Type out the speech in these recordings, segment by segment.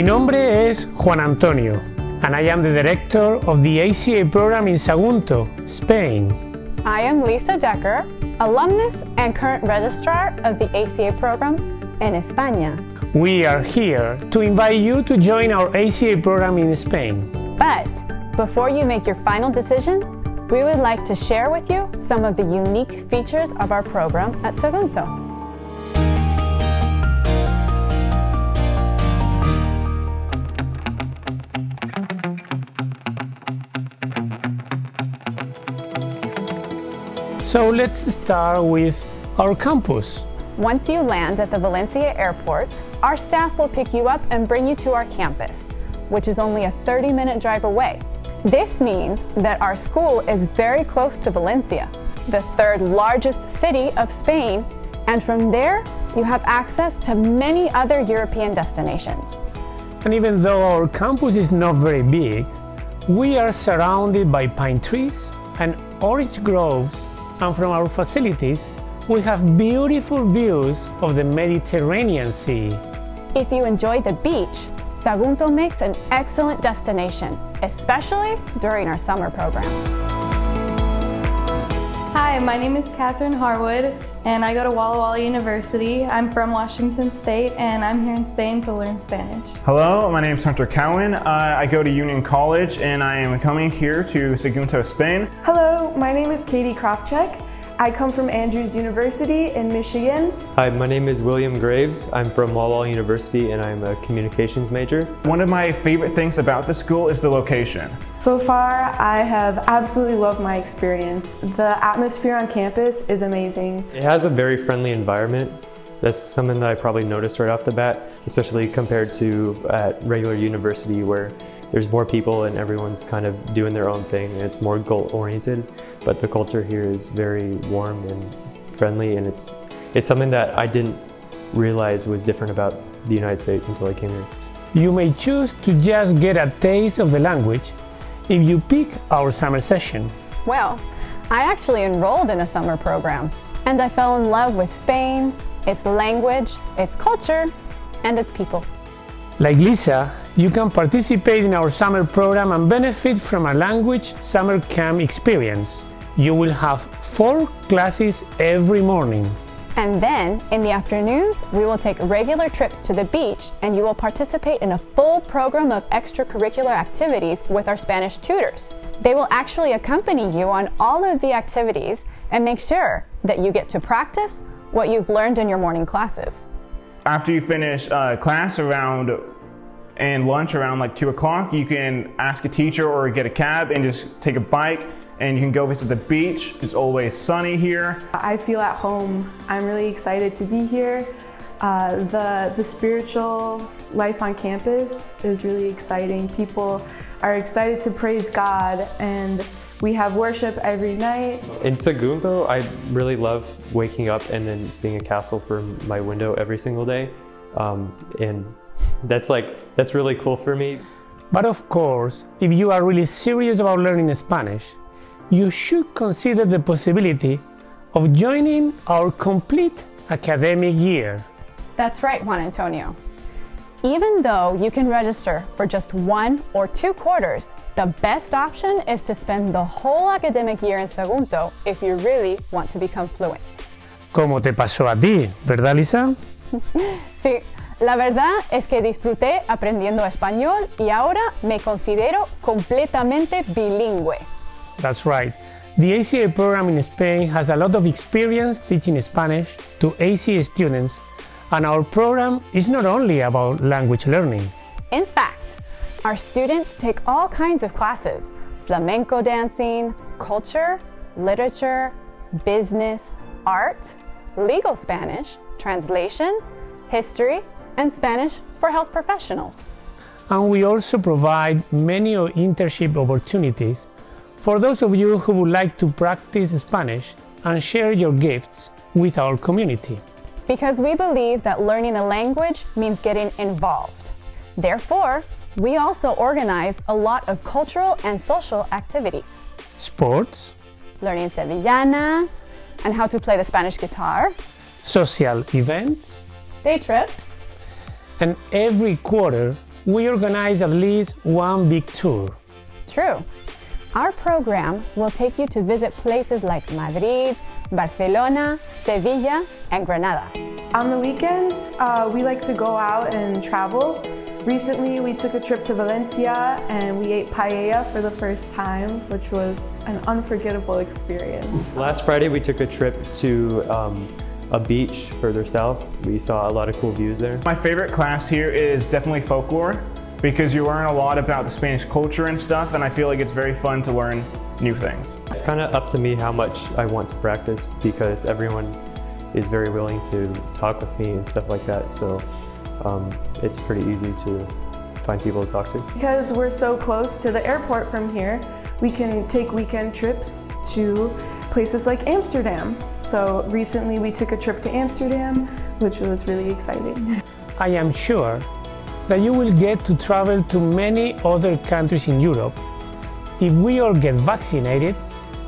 Mi nombre es Juan Antonio, and I am the director of the ACA program in Sagunto, Spain. I am Lisa Decker, alumnus and current registrar of the ACA program in España. We are here to invite you to join our ACA program in Spain. But before you make your final decision, we would like to share with you some of the unique features of our program at Sagunto. So let's start with our campus. Once you land at the Valencia airport, our staff will pick you up and bring you to our campus, which is only a 30-minute drive away. This means that our school is very close to Valencia, the third largest city of Spain, and from there, you have access to many other European destinations. And even though our campus is not very big, we are surrounded by pine trees and orange groves, and from our facilities, we have beautiful views of the Mediterranean Sea. If you enjoy the beach, Sagunto makes an excellent destination, especially during our summer program. Hi, my name is Catherine Harwood, and I go to Walla Walla University. I'm from Washington State, and I'm here in Spain to learn Spanish. Hello, my name is Hunter Cowan. I go to Union College, and I am coming here to Sagunto, Spain. Hello, my name is Katie Krofchek. I come from Andrews University in Michigan. Hi, my name is William Graves. I'm from Walla Walla University and I'm a communications major. One of my favorite things about the school is the location. So far, I have absolutely loved my experience. The atmosphere on campus is amazing. It has a very friendly environment. That's something that I probably noticed right off the bat, especially compared to at regular university where there's more people and everyone's kind of doing their own thing and it's more goal-oriented. But the culture here is very warm and friendly, and it's something that I didn't realize was different about the United States until I came here. You may choose to just get a taste of the language if you pick our summer session. Well, I actually enrolled in a summer program, and I fell in love with Spain, its language, its culture, and its people. Like Lisa, you can participate in our summer program and benefit from a language summer camp experience. You will have 4 classes every morning. And then, in the afternoons, we will take regular trips to the beach, and you will participate in a full program of extracurricular activities with our Spanish tutors. They will actually accompany you on all of the activities and make sure that you get to practice what you've learned in your morning classes. After you finish class and lunch around like 2 o'clock, you can ask a teacher or get a cab and just take a bike and you can go visit the beach. It's always sunny here. I feel at home. I'm really excited to be here. The spiritual life on campus is really exciting. People are excited to praise God, and we have worship every night. In Sagunto, I really love waking up and then seeing a castle from my window every single day. And that's really cool for me. But of course, if you are really serious about learning Spanish, you should consider the possibility of joining our complete academic year. That's right, Juan Antonio. Even though you can register for just 1 or 2 quarters, the best option is to spend the whole academic year in Sagunto if you really want to become fluent. Como te pasó a ti, ¿verdad, Lisa? Sí, la verdad es que disfruté aprendiendo español y ahora me considero completamente bilingüe. That's right. The ACA program in Spain has a lot of experience teaching Spanish to ACA students, and our program is not only about language learning. In fact, our students take all kinds of classes: flamenco dancing, culture, literature, business, art, legal Spanish, translation, history, and Spanish for health professionals. And we also provide many internship opportunities for those of you who would like to practice Spanish and share your gifts with our community. Because we believe that learning a language means getting involved. Therefore, we also organize a lot of cultural and social activities. Sports, Learning sevillanas, and how to play the Spanish guitar, social events, day trips, and every quarter we organize at least one big tour. True. Our program will take you to visit places like Madrid, Barcelona, Sevilla, and Granada. On the weekends, we like to go out and travel. Recently, we took a trip to Valencia and we ate paella for the first time, which was an unforgettable experience. Last Friday, we took a trip to a beach further south. We saw a lot of cool views there. My favorite class here is definitely folklore, because you learn a lot about the Spanish culture and stuff, and I feel like it's very fun to learn new things. It's kind of up to me how much I want to practice, because everyone is very willing to talk with me and stuff like that. So it's pretty easy to find people to talk to. Because we're so close to the airport from here, we can take weekend trips to places like Amsterdam. So recently we took a trip to Amsterdam, which was really exciting. I am sure that you will get to travel to many other countries in Europe if we all get vaccinated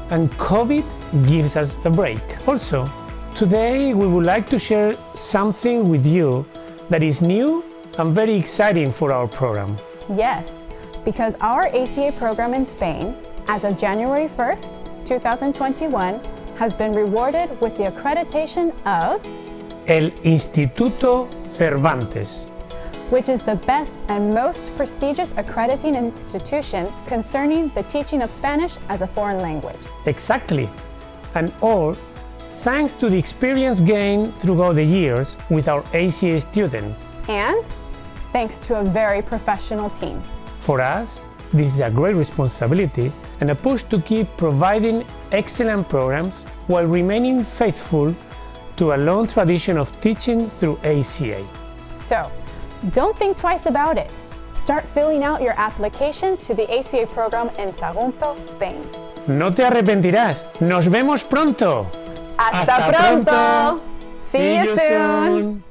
and COVID gives us a break. Also, today we would like to share something with you that is new and very exciting for our program. Yes, because our ACA program in Spain, as of January 1st, 2021, has been rewarded with the accreditation of El Instituto Cervantes, which is the best and most prestigious accrediting institution concerning the teaching of Spanish as a foreign language. Exactly, and all thanks to the experience gained throughout the years with our ACA students. And thanks to a very professional team. For us, this is a great responsibility and a push to keep providing excellent programs while remaining faithful to a long tradition of teaching through ACA. So, don't think twice about it. Start filling out your application to the ACA program in Sagunto, Spain. No te arrepentirás. Nos vemos pronto. ¡Hasta pronto! See you soon!